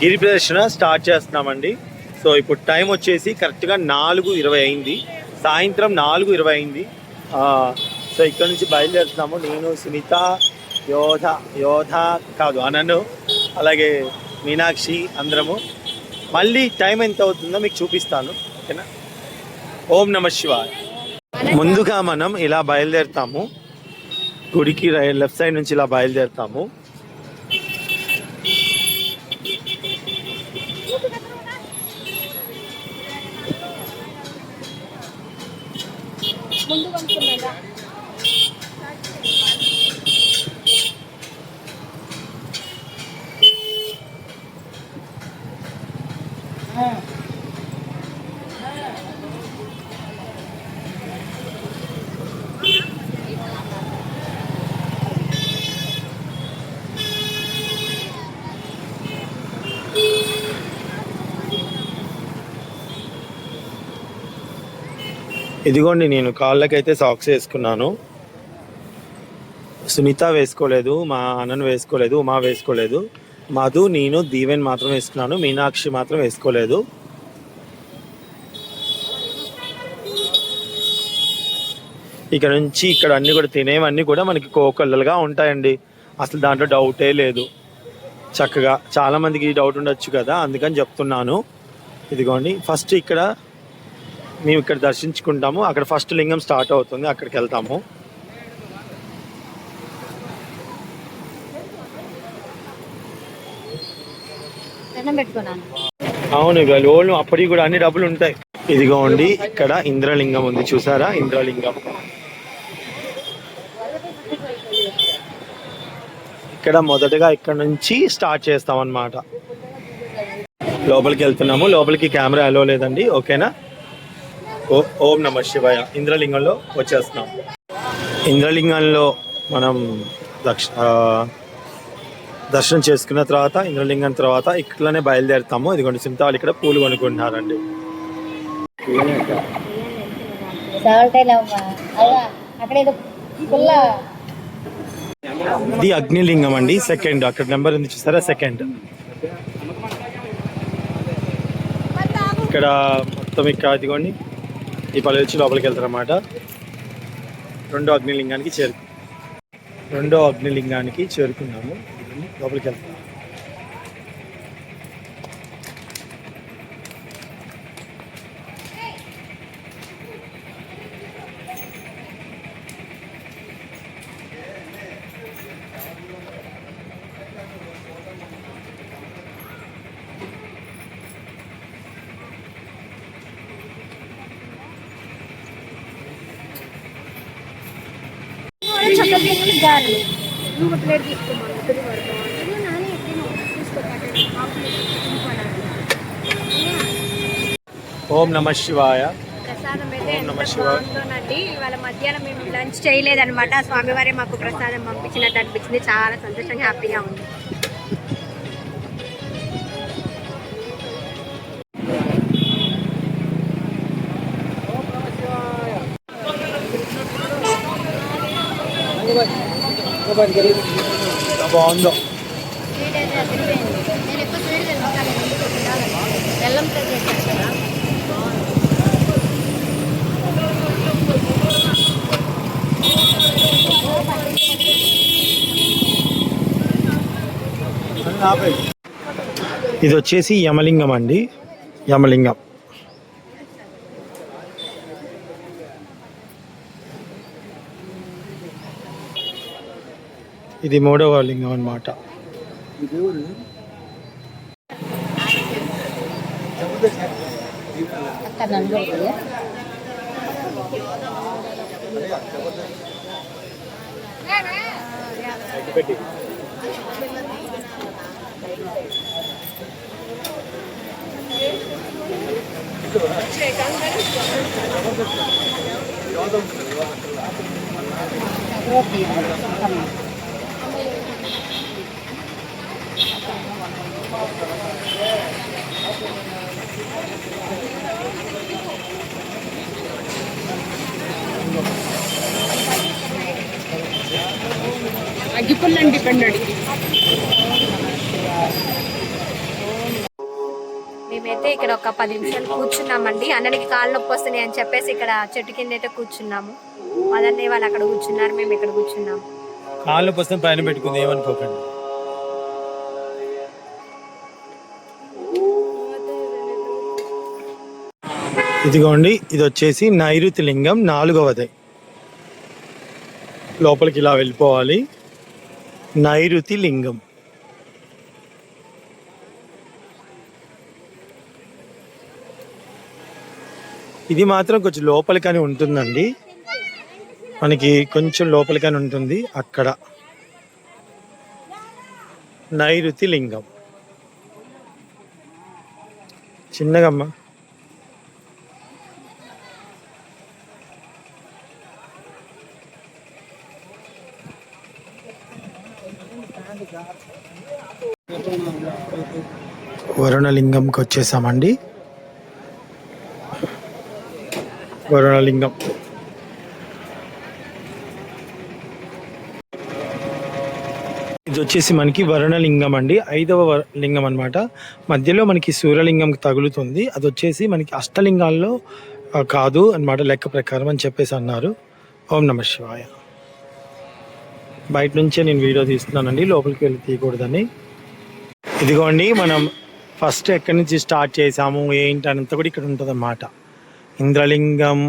గిరి ప్రదర్శన స్టార్ట్ చేస్తున్నామండి. సో ఇప్పుడు టైం వచ్చేసి కరెక్ట్గా 4:20 అయింది, సాయంత్రం 4:20 అయింది. సో ఇక్కడ నుంచి బయలుదేరుతున్నాము. నేను, సునీత, యోధ కాదు అనను, అలాగే మీనాక్షి అందరము. మళ్ళీ టైం ఎంత అవుతుందో మీకు చూపిస్తాను, ఓకేనా? ఓం నమః శివాయ. ముందుగా మనం ఇలా బయలుదేరుతాము, గుడికి లెఫ్ట్ సైడ్ నుంచి ఇలా బయలుదేరుతాము. ఇదిగోండి, నేను కాళ్ళకైతే సాక్స్ వేసుకున్నాను. సునీత వేసుకోలేదు, మా అన్నను వేసుకోలేదు, ఉమా వేసుకోలేదు. మధు, నేను, దీవెన్ మాత్రం వేసుకున్నాను. మీనాక్షి మాత్రం వేసుకోలేదు. ఇక్కడ నుంచి ఇక్కడ అన్నీ కూడా తినేవన్నీ కూడా మనకి కోకొల్లలుగా ఉంటాయండి, అసలు దాంట్లో డౌటే లేదు. చక్కగా చాలామందికి డౌట్ ఉండొచ్చు కదా, అందుకని చెప్తున్నాను. ఇదిగోండి, ఫస్ట్ ఇక్కడ మేము ఇక్కడ దర్శించుకుంటాము. అక్కడ ఫస్ట్ లింగం స్టార్ట్ అవుతుంది, అక్కడికి వెళ్తాము. అవును, ఓళ్ళు అప్పటికి కూడా అన్ని డబ్బులు ఉంటాయి. ఇదిగోండి, ఇక్కడ ఇంద్రలింగం ఉంది, చూసారా? ఇంద్రలింగం ఇక్కడ మొదటగా ఇక్కడ నుంచి స్టార్ట్ చేస్తాం అన్నమాట. లోపలికి వెళ్తున్నాము. లోపలికి కెమెరా అలో లేదండి, ఓకేనా? ఓం నమః శివాయ. ఇంద్రలింగంలో వచ్చేస్తున్నాం. ఇంద్రలింగంలో మనం దర్శనం చేసుకున్న తర్వాత, ఇంద్రలింగం తర్వాత ఇక్కడనే బయలుదేరుతాము. ఇదిగోండి, సునీత వాళ్ళు ఇక్కడ పూలు కొనుక్కుంటున్నారండి. ఇది అగ్నిలింగం అండి, సెకండ్. అక్కడ నెంబర్ ఉంది చూసారా, సెకండ్. ఇక్కడ మొత్తం ఇక్కడ ఇదిగోండి, ఈ పల్లె వచ్చి లోపలికి వెళ్తారన్నమాట. రెండో అగ్నిలింగానికి చేరుకున్నాము. లోపలికి వెళ్తాం. ఓం నమః శివాయ. ప్రసాదం అయితే ఎంత బాగుందోనండి. ఇవాళ మధ్యాహ్నం మేము లంచ్ చేయలేదన్నమాట, స్వామివారే మాకు ప్రసాదం పంపించినట్టు అనిపించింది. చాలా సంతోషంగా, హ్యాపీగా ఉంది. బాగుందో. ఇది వచ్చేసి యమలింగం అండి, యమలింగం. ఇది 3వ లింగం అన్నమాట. అగ్గిపుల్లండి పండు ఇక్కడ ఒక 10 నిమిషాలు కూర్చున్నామండి. అన్ననికి కాళ్ళు నొప్పి వస్తున్నాయి అని చెప్పేసి ఇక్కడ చెట్టు కింద అయితే కూర్చున్నాము. మదన్నయ్య వాళ్ళు అక్కడ కూర్చున్నారు, మేము ఇక్కడ కూర్చున్నాము. కాళ్ళు పుస్తకం పైన పెట్టుకుంది, ఏమనుకోకండి. ఇదిగోండి, ఇది వచ్చేసి నైరుతి లింగం 4వది. లోపలికి ఇలా వెళ్ళిపోవాలి. నైరుతి లింగం. ఇది మాత్రం కొంచెం లోపలికని ఉంటుందండి, మనకి కొంచెం లోపలికని ఉంటుంది. అక్కడ నైరుతి లింగం చిన్నగమ్మ. వరుణలింగంకి వచ్చేసామండి. వరుణలింగం ఇది వచ్చేసి మనకి వరుణలింగం అండి, 5వ లింగం అనమాట. మధ్యలో మనకి సూర్యలింగం తగులుతుంది. అది వచ్చేసి మనకి అష్టలింగాల్లో కాదు అన్నమాట, లెక్క ప్రకారం అని చెప్పేసి అన్నారు. ఓం నమ శివాయ. బయట నుంచే నేను వీడియో తీస్తున్నానండి, లోపలికి వెళ్ళి తీయకూడదని. ఇదిగోండి, మనం ఫస్ట్ ఎక్కడి నుంచి స్టార్ట్ చేసాము ఏంటి అనంతా కూడా ఇక్కడ ఉంటుంది అన్నమాట. ఇంద్రలింగం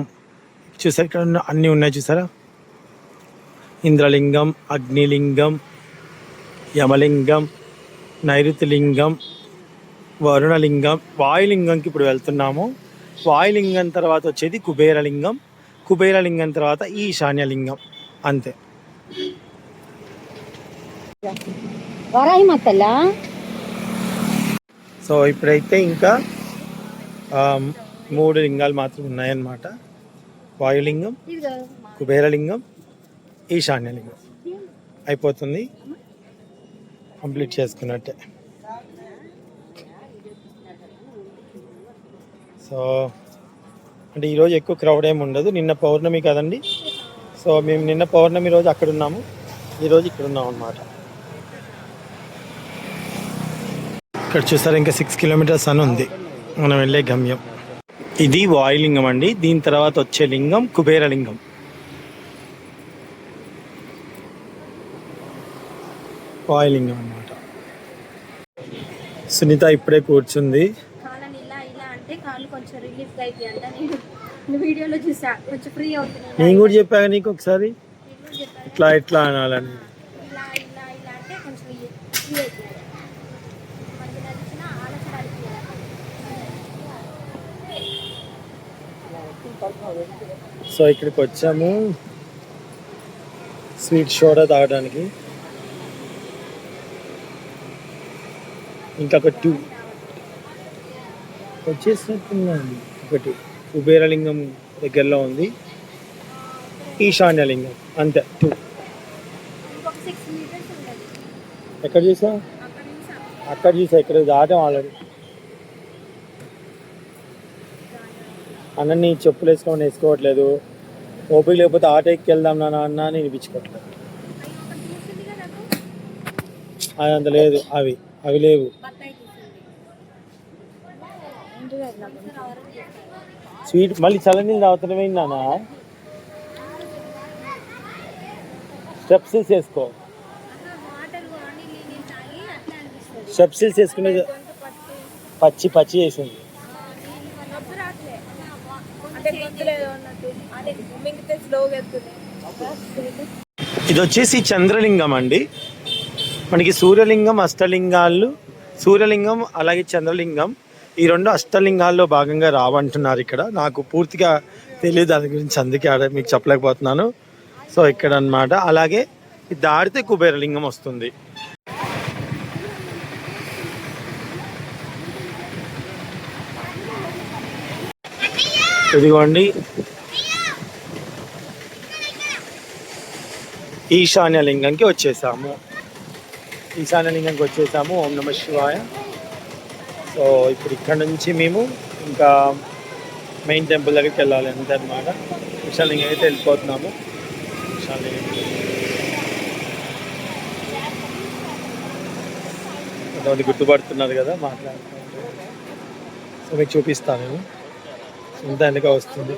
చూసారు, ఇక్కడ అన్నీ ఉన్నాయి చూసారా. ఇంద్రలింగం, అగ్నిలింగం, యమలింగం, నైరుతిలింగం, వరుణలింగం, వాయులింగంకి ఇప్పుడు వెళ్తున్నాము. వాయులింగం తర్వాత వచ్చేది కుబేరలింగం, కుబేరలింగం తర్వాత ఈశాన్యలింగం. అంతే. సో ఇప్పుడైతే ఇంకా 3 లింగాలు మాత్రం ఉన్నాయన్నమాట. వాయులింగం, కుబేరలింగం, ఈశాన్యలింగం. అయిపోతుంది, కంప్లీట్ చేసుకున్నట్టే. సో అంటే ఈరోజు ఎక్కువ క్రౌడ్ ఏమి ఉండదు, నిన్న పౌర్ణమి కదండి. సో మేము నిన్న పౌర్ణమి రోజు అక్కడ ఉన్నాము, ఈరోజు ఇక్కడ ఉన్నాం అన్నమాట. ఇక్కడ చూసారు, ఇంకా 6 కిలోమీటర్స్ అని ఉంది మనం వెళ్ళే గమ్యం. ఇది వాయులింగం అండి. దీని తర్వాత వచ్చే లింగం కుబేరలింగం. వాయులింగం అన్నమాట. సునీత ఇప్పుడే కూర్చుంది. నేను కూడా చెప్పాను నీకు ఒకసారి ఇట్లా ఇట్లా అనాలని. సో ఇక్కడికి వచ్చాము స్వీట్ సోడా తాగడానికి. ఇంకా ఒక 2 వచ్చేసినట్టున్నాను. ఒకటి కుబేరలింగం దగ్గరలో ఉంది, ఈశాన్యలింగం అంతే 2. ఎక్కడ చూసా? అక్కడ చూసా, ఇక్కడ దాటాం ఆల్రెడీ. అన్నీ చెప్పులు వేసుకోవట్లేదు. ఓపిక లేకపోతే ఆటో ఎక్కి వెళ్దాం నాన్న అన్న అని వినిపించుకోవట్లేదు. అది అంత లేదు, అవి లేవు. స్వీట్ మళ్ళీ చల్లనీళ్ళు తాగుతున్నామే నాన్న. స్టెప్సిల్స్ వేసుకో, స్టెప్సిల్స్ వేసుకునే పచ్చి వేసింది. ఇది వచ్చేసి చంద్రలింగం అండి. మనకి సూర్యలింగం, అష్టలింగాలు, సూర్యలింగం అలాగే చంద్రలింగం ఈ 2 అష్టలింగాల్లో భాగంగా రావంటున్నారు. ఇక్కడ నాకు పూర్తిగా తెలియదు దాని గురించి, అందుకే మీకు చెప్పలేకపోతున్నాను. సో ఇక్కడ అన్నమాట. అలాగే ఇది దాడితే కుబేరలింగం వస్తుంది. ఇదిగోండి, ఈశాన్యలింగంకి వచ్చేసాము. ఓం నమ శివాయ. సో ఇప్పుడు ఇక్కడ నుంచి మేము ఇంకా మెయిన్ టెంపుల్ దగ్గరికి వెళ్ళాలి అంతే అన్నమాట. ఈశాన్యలింగం అయితే వెళ్ళిపోతున్నాము. కొంతమంది గుర్తుపడుతున్నారు కదా మాట్లాడుతున్నారు. సో మీకు చూపిస్తాను నేను ఇంత వెనక వస్తుంది.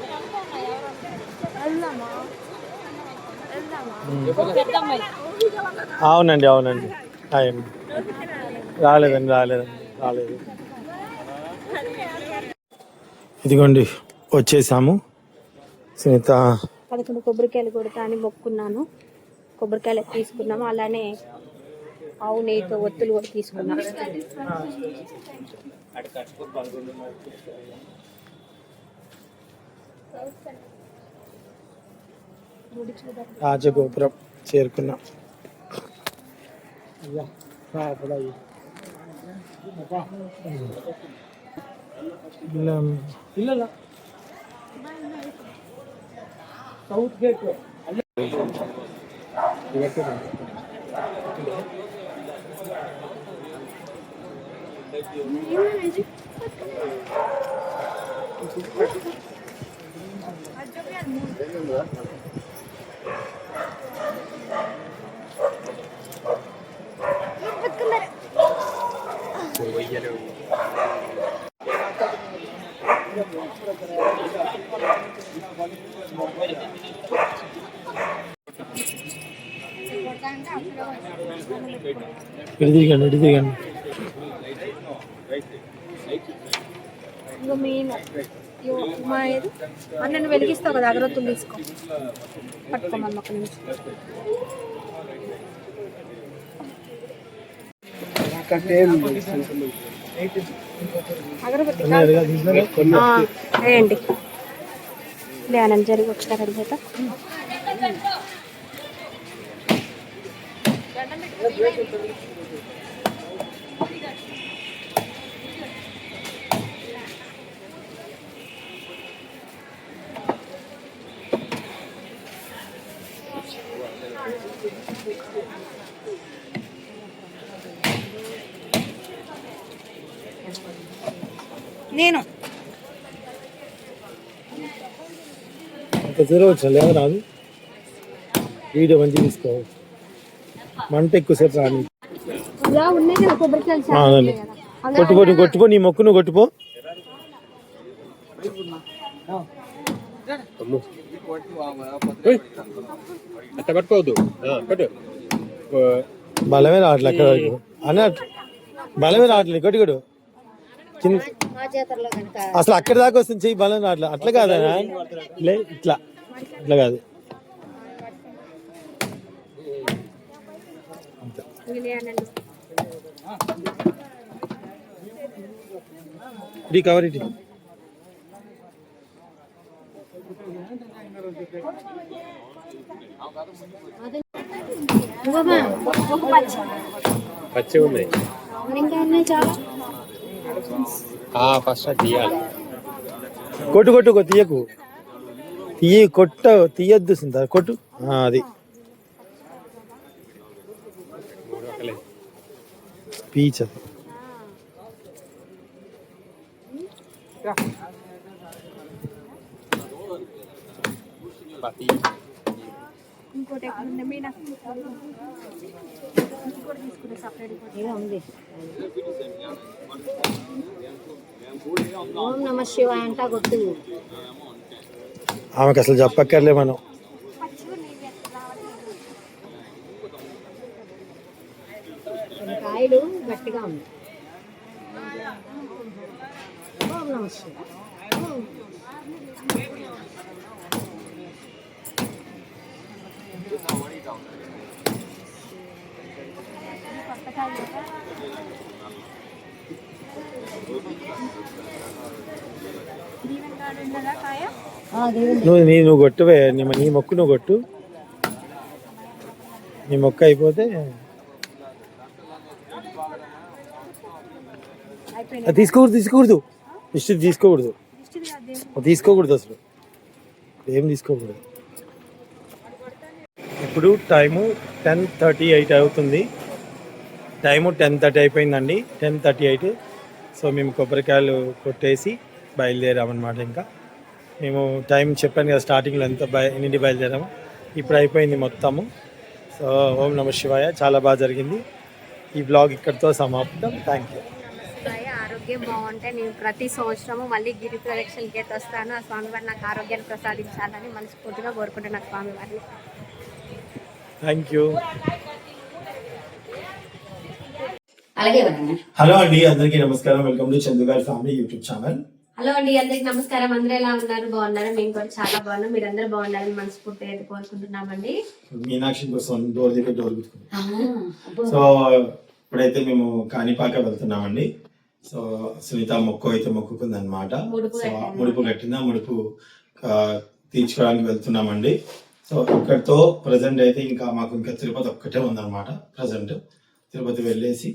అవునండి అవునండి రాలేదు. ఇదిగోండి వచ్చేసాము. సునీత 11 కొబ్బరికాయలు కొడతా అని మొక్కున్నాను. కొబ్బరికాయలు తీసుకున్నాము. అలానే ఆవు నెయ్యితో ఒత్తులు కూడా తీసుకున్నాం. రాజగోపురం చేరుకున్నాం. సౌత్ గేట్ ఇటు తిరగండి. అన్నను వెలిగిస్తావు కదా, అగరొత్తులు తీసుకో, పట్టుకోమని ఒక నిమిషం. అగరబత్తి వేయండి. ధ్యానం జరిగి ఒకసారి అడిగేత నేను రాదు. వీడియో మంచి తీసుకోవాలి. మంట ఎక్కువసేపు రాని. కొట్టుకో నీ మొక్కు నువ్వు కొట్టుకో. బలమే రావట్లే అక్కడ అన్నట్టు, బలమే రావట్లేదు. కొట్టుకోడు అసలు అక్కడి దాకా వస్తుంది చెయ్యి, బలం రావట్లే. అట్లా కాదా ఇట్లా కాదు. కవర్ ఇటు పచ్చి ఉన్నాయి. ఫస్ట్ తీయాలి. కొట్టు తీయకు, తీయద్దు సింత కొట్టు. అది పీచ్ అది. ఓం నమః శివాయ అంట కొట్టు. ఆమెకు అసలు చెప్పక్కర్లే మనం. కాయలు గట్టిగా ఉంది. ఓం నమః శివాయ. నువ్వు కొట్టువే, నీ మొక్కు నువ్వు కొట్టు. నీ మొక్క అయిపోతే తీసుకోకూడదు ఇష్ట తీసుకోకూడదు అసలు ఏం తీసుకోకూడదు. ఇప్పుడు టైము 10:38 అవుతుంది. టైము 10:30 అయిపోయిందండి. 10:38. సో మేము కొబ్బరికాయలు కొట్టేసి బయలుదేరామన్నమాట. ఇంకా మేము టైం చెప్పాను కదా స్టార్టింగ్లో ఎన్నింటి బయలుదేరాము. ఇప్పుడు అయిపోయింది మొత్తము. సో ఓం నమః శివాయ. చాలా బాగా జరిగింది. ఈ బ్లాగ్ ఇక్కడితో సమాప్తం. Thank you. ఆరోగ్యం బాగుంటే నేను ప్రతి సంవత్సరము మళ్ళీ గిరి ప్రదక్షిణకి అయితే వస్తాను. ఆ స్వామివారి నాకు ఆరోగ్యాన్ని ప్రసాదించాలని మనస్ఫూర్తిగా కోరుకుంటున్నాను స్వామివారిని. Thank you. అలాగే హలో అండి, అందరికీ నమస్కారం. వెల్కమ్ టు చందు గారి ఫ్యామిలీ యూట్యూబ్ ఛానల్. హలో అండి, అందరికి నమస్కారం. అందరూ ఎలా ఉన్నారు? బాగున్నారు? మేము కూడా చాలా బాగున్నాం. మీరు అందరూ బాగుండాలని మనస్ఫూర్తిగా అయితే కోరుకుంటున్నామండి. మీనాక్షి కోసం డోర్ దగ్గర డోర్ సో ఇప్పుడైతే మేము కాణిపాక వెళ్తున్నామండి. సో సునీత మొక్కు అయితే మొక్కుకుంది అనమాట. సో ముడుపు కట్టిందా, ముడుపు తీర్చుకోవడానికి వెళ్తున్నామండి. సో ఇక్కడితో ప్రజెంట్ అయితే ఇంకా మాకు ఇంకా తిరుపతి ఒక్కటే ఉందన్నమాట. ప్రజెంట్ తిరుపతి వెళ్ళేసి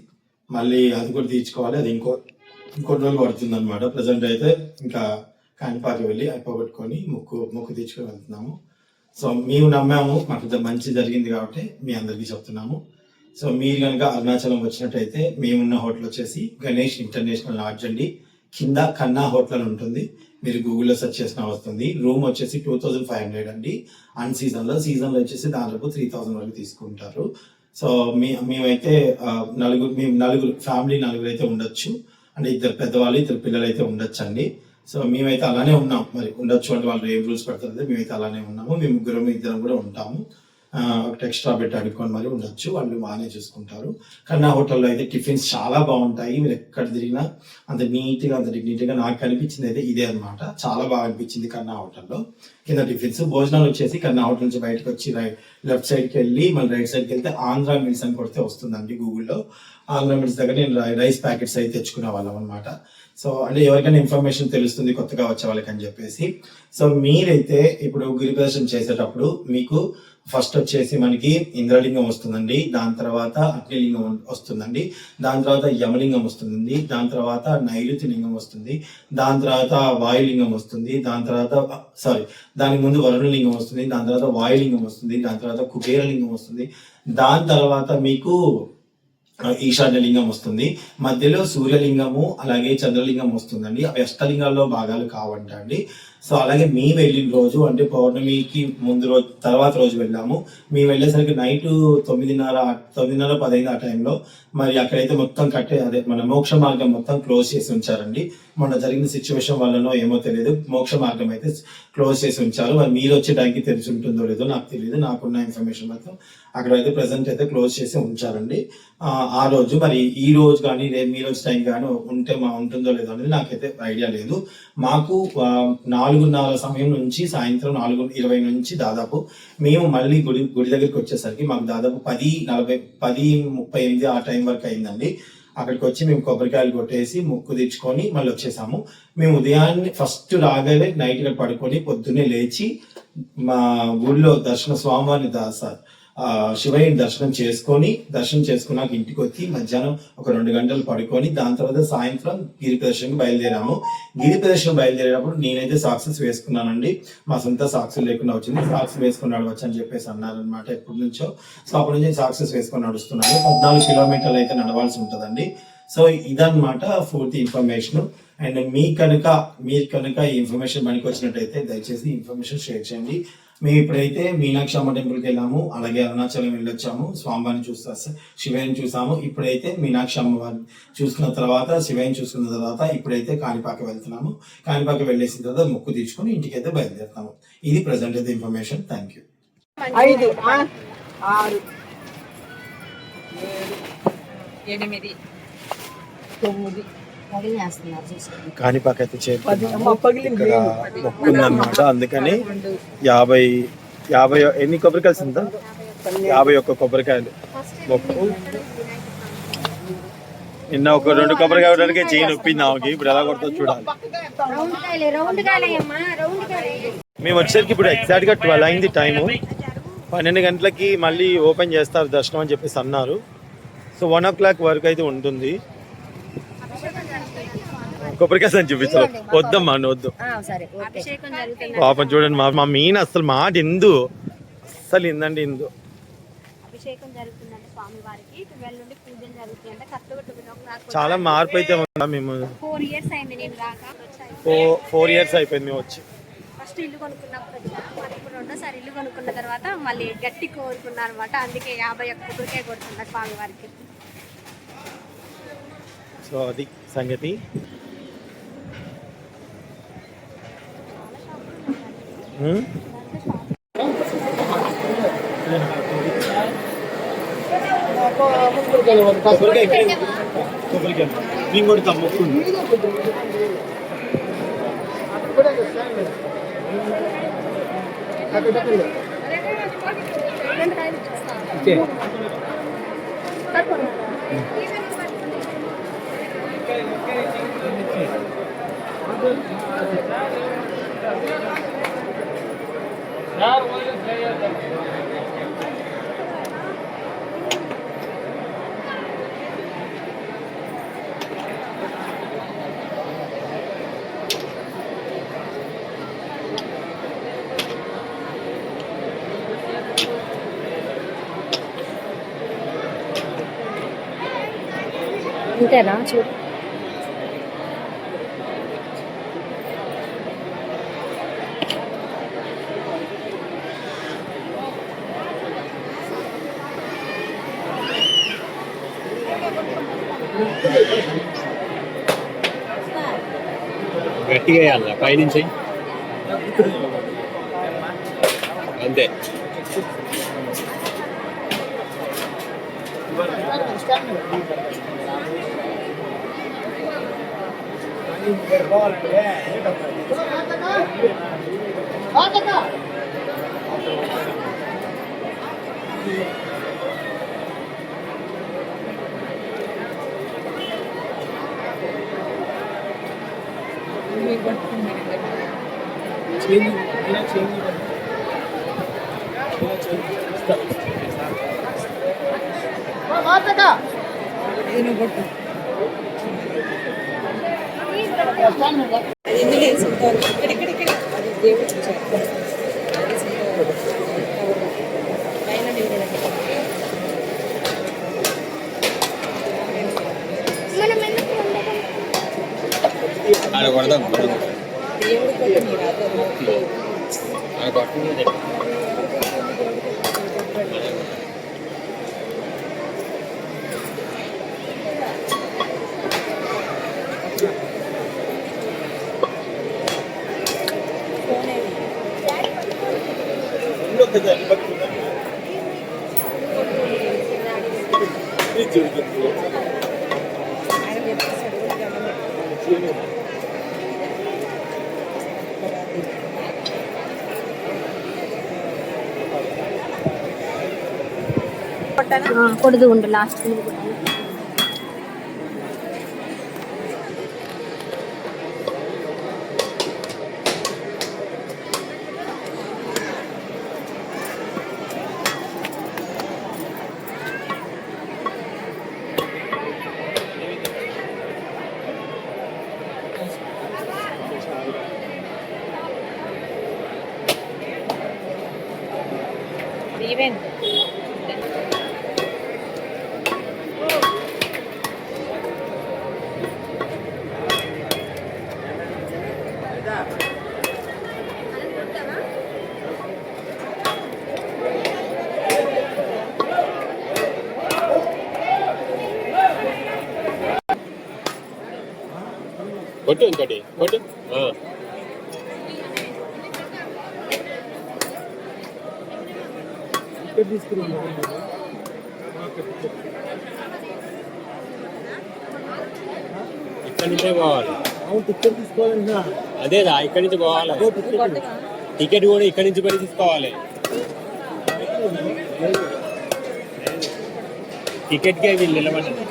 మళ్ళీ అది కూడా తీర్చుకోవాలి. అది ఇంకొన్ని రోజులు పడుతుంది అనమాట. ప్రజెంట్ అయితే ఇంకా కాణిపాక వెళ్ళి అయిపోగొట్టుకొని మొక్కు తీర్చుకొని వెళ్తున్నాము. సో మేము నమ్మాము, మాకు మంచి జరిగింది కాబట్టి మీ అందరికీ చెప్తున్నాము. సో మీరు కనుక అరుణాచలం వచ్చినట్టయితే మేమున్న హోటల్ వచ్చేసి గణేష్ ఇంటర్నేషనల్ లాడ్జ్ అండి. కింద కన్నా హోటల్ ఉంటుంది. మీరు గూగుల్లో సెర్చ్ చేసినా వస్తుంది. రూమ్ వచ్చేసి 2500 అండి. అన్ సీజన్లో వచ్చేసి దాదాపు 3000 వరకు తీసుకుంటారు. సో మేమైతే నలుగురు ఫ్యామిలీ అయితే ఉండొచ్చు. అంటే 2 పెద్దవాళ్ళు 2 పిల్లలు అయితే ఉండొచ్చు అండి. సో మేమైతే అలానే ఉన్నాం. మరి ఉండొచ్చు అంటే వాళ్ళు ఏం రూల్స్ పెడతారు, మేమైతే అలానే ఉన్నాము. మేము ముగ్గురం 2 కూడా ఉంటాము. ఒకటి ఎక్స్ట్రా పెట్టి అడుక్కొని మరి ఉండొచ్చు. వాళ్ళు బాగానే చూసుకుంటారు. కన్నా హోటల్లో అయితే టిఫిన్స్ చాలా బాగుంటాయి. మీరు ఎక్కడ తిరిగినా అంత నీట్గా అంత డిగ్నిటీగా నాకు కనిపించింది అయితే ఇదే అనమాట. చాలా బాగా అనిపించింది కన్నా హోటల్లో. కింద టిఫిన్స్, భోజనాలు వచ్చేసి కన్నా హోటల్ నుంచి బయటకు వచ్చి లెఫ్ట్ సైడ్కి వెళ్ళి మళ్ళీ రైట్ సైడ్కి వెళ్తే ఆంధ్ర మిల్స్ అని కొడితే వస్తుందండి గూగుల్లో. ఆంధ్ర మిల్స్ దగ్గర నేను రైస్ ప్యాకెట్స్ అయితే తెచ్చుకునే వాళ్ళం అనమాట. సో అంటే ఎవరికైనా ఇన్ఫర్మేషన్ తెలుస్తుంది కొత్తగా వచ్చే వాళ్ళకి అని చెప్పేసి. సో మీరైతే ఇప్పుడు గిరి ప్రదర్శన చేసేటప్పుడు మీకు ఫస్ట్ వచ్చేసి మనకి ఇంద్రలింగం వస్తుందండి. దాని తర్వాత అగ్నిలింగం వస్తుందండి. దాని తర్వాత యమలింగం వస్తుంది. దాని తర్వాత నైరుతి లింగం వస్తుంది. దాని తర్వాత వాయులింగం వస్తుంది. దానికి ముందు వరుణలింగం వస్తుంది. దాని తర్వాత వాయులింగం వస్తుంది. దాని తర్వాత కుబేరలింగం వస్తుంది. దాని తర్వాత మీకు ఈశాన్యలింగం వస్తుంది. మధ్యలో సూర్యలింగము అలాగే చంద్రలింగం వస్తుందండి. అవి అష్టలింగాల్లో భాగాలు కావంట అండి. సో అలాగే మేము వెళ్ళిన రోజు అంటే పౌర్ణమికి ముందు రోజు తర్వాత రోజు వెళ్ళాము. మేము వెళ్ళేసరికి నైట్ 9:30-10 ఆ టైంలో మరి అక్కడైతే మొత్తం అదే మన మోక్ష మార్గం మొత్తం క్లోజ్ చేసి ఉంచారండి. మొన్న జరిగిన సిచ్యువేషన్ వల్లనో ఏమో తెలియదు, మోక్ష మార్గం అయితే క్లోజ్ చేసి ఉంచారు. మరి మీరు వచ్చే టైంకి తెలిసి ఉంటుందో లేదో నాకు తెలియదు. నాకున్న ఇన్ఫర్మేషన్ మాత్రం అక్కడైతే ప్రెసెంట్ అయితే క్లోజ్ చేసి ఉంచారండి ఆ రోజు. మరి ఈ రోజు కానీ రేపు మీ రోజు టైం కానీ ఉంటుందో లేదో అనేది నాకైతే ఐడియా లేదు. మాకు 4:30 సమయం నుంచి సాయంత్రం 4:20 నుంచి దాదాపు మేము మళ్ళీ గుడి దగ్గరికి వచ్చేసరికి మాకు దాదాపు 10:38 ఆ టైం వరకు అయిందండి. అక్కడికి వచ్చి మేము కొబ్బరికాయలు కొట్టేసి మొక్కు తెచ్చుకొని మళ్ళీ వచ్చేసాము. మేము ఉదయాన్నే ఫస్ట్ రాగానే నైట్ గా పడుకొని పొద్దున్నే లేచి మా ఊళ్ళో స్వామివారిని శివయ్యని దర్శనం చేసుకున్నాక ఇంటికి వచ్చి మధ్యాహ్నం ఒక 2 గంటలు పడుకొని దాని తర్వాత సాయంత్రం గిరి ప్రదర్శనకి బయలుదేరాము. గిరి ప్రదర్శన బయలుదేరేటప్పుడు నేనైతే సాక్సెస్ వేసుకున్నానండి. మా సొంత సాక్సులు లేకుండా వచ్చింది. సాక్స్ వేసుకుని నడవచ్చు అని చెప్పేసి అన్నారనమాట ఎప్పటి నుంచో. సో అప్పటి నుంచి సాక్సెస్ వేసుకొని నడుస్తున్నాను. 14 కిలోమీటర్లు అయితే నడవాల్సి ఉంటుందండి. సో ఇదన్నమాట పూర్తి ఇన్ఫర్మేషన్. అండ్ మీరు కనుక ఈ ఇన్ఫర్మేషన్ మనకి వచ్చినట్టయితే దయచేసి ఇన్ఫర్మేషన్ షేర్ చేయండి. మేము ఇప్పుడైతే మీనాక్షి అమ్మ టెంపుల్కి వెళ్ళాము. అలాగే అరుణాచలం వెళ్ళొచ్చాము. స్వామివారిని శివయ్యని చూసాము. ఇప్పుడైతే మీనాక్షి అమ్మవారిని చూసుకున్న తర్వాత శివయ్యని చూసుకున్న తర్వాత ఇప్పుడైతే కాణిపాక వెళ్తున్నాము. కాణిపాక వెళ్ళేసిన తర్వాత మొక్కు తీర్చుకొని ఇంటికైతే బయలుదేరుతాము. ఇది ప్రజెంట్ అయితే ఇన్ఫర్మేషన్. Thank you. 5, 6, 7, 8, 9 కాణిపాక అయితే మొక్కుందన్నమాట. అందుకని 50 ఎన్ని కొబ్బరికాయలు ఉందా? 51 కొబ్బరికాయలు మొక్కు. నిన్న ఒక 2 కొబ్బరికాయ కొట్టడానికి చేయి నొప్పింది ఆమెకి. ఇప్పుడు ఎలా కొడుతుందో చూడాలి. మేము వచ్చేసరికి ఇప్పుడు ఎగ్జాక్ట్ గా 12 అయింది టైము. 12 గంటలకి మళ్ళీ ఓపెన్ చేస్తారు దర్శనం అని చెప్పేసి అన్నారు. సో 1 o'clock వరకు అయితే ఉంటుంది. కొబ్బరికాయ అని చూపించాలి. వద్దమ్మా వద్దు. పాపం చూడండి మా మీన్ అసలు మాట ఎందు అసలు ఇందండి ఇందు. అభిషేకం జరుగుతుందండి స్వామి వారికి. 12 నుండి పూజలు జరుగుతాయంట. కరెక్ట్గా చాలా మార్పు అయితే ఉందా? మేము 4 years అయింది నేను రాక. 4 years అయిపోయింది మేము వచ్చి. ఫస్ట్ ఇల్లు కొనుక్కున్నప్పుడు ఇప్పుడు రెండోసారి ఇల్లు కొనుక్కున్న తర్వాత మళ్ళీ గట్టి కోరుకున్నారు అనమాట. అందుకే 51 కొబ్బరికాయ కొడుతున్నారు స్వామి వారికి. సో అది సంగతి. కొబ్బరికాయ నేను కూడా మొక్కుంది. ఇంతేనా చూడు. గట్టిగా వేయాలి పైనుంచి అంతే. ఆడ కొడదాం ఆడ కొట్టింది. కొడుదు ఉండు లాస్ట్. ఈవెన్ కొట్టు ఇంకోటి కొట్టు. ఇక్కడి నుంచే పోవాలి. టికెట్ తీసుకోవాలన్నా అదేదా ఇక్కడి నుంచి పోవాలి. టికెట్ కూడా ఇక్కడి నుంచి పోయి తీసుకోవాలి. టికెట్కే వీళ్ళు నిలబడ్డారు.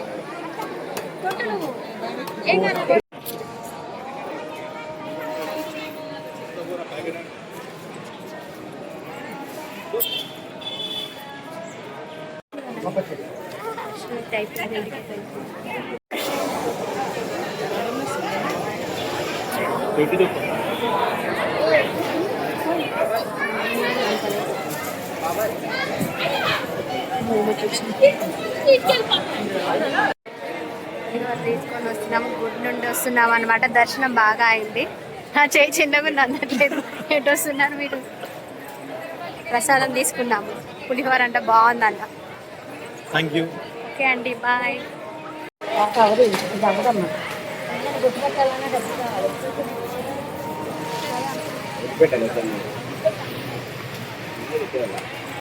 తీసుకొని వస్తున్నాము, గుడి నుండి వస్తున్నాము అనమాట. దర్శనం బాగా అయింది. నా చేయి చిన్నగా అందట్లేదు. ఎటు వస్తున్నారు మీరు? ప్రసాదం తీసుకున్నాము, పులిహోర అంట బాగుందంట. Thank you. ఓకే అండి, బాయ్. గుర్తుపెట్టాలన్నా డబ్బు కావాలి. పెట్టాలి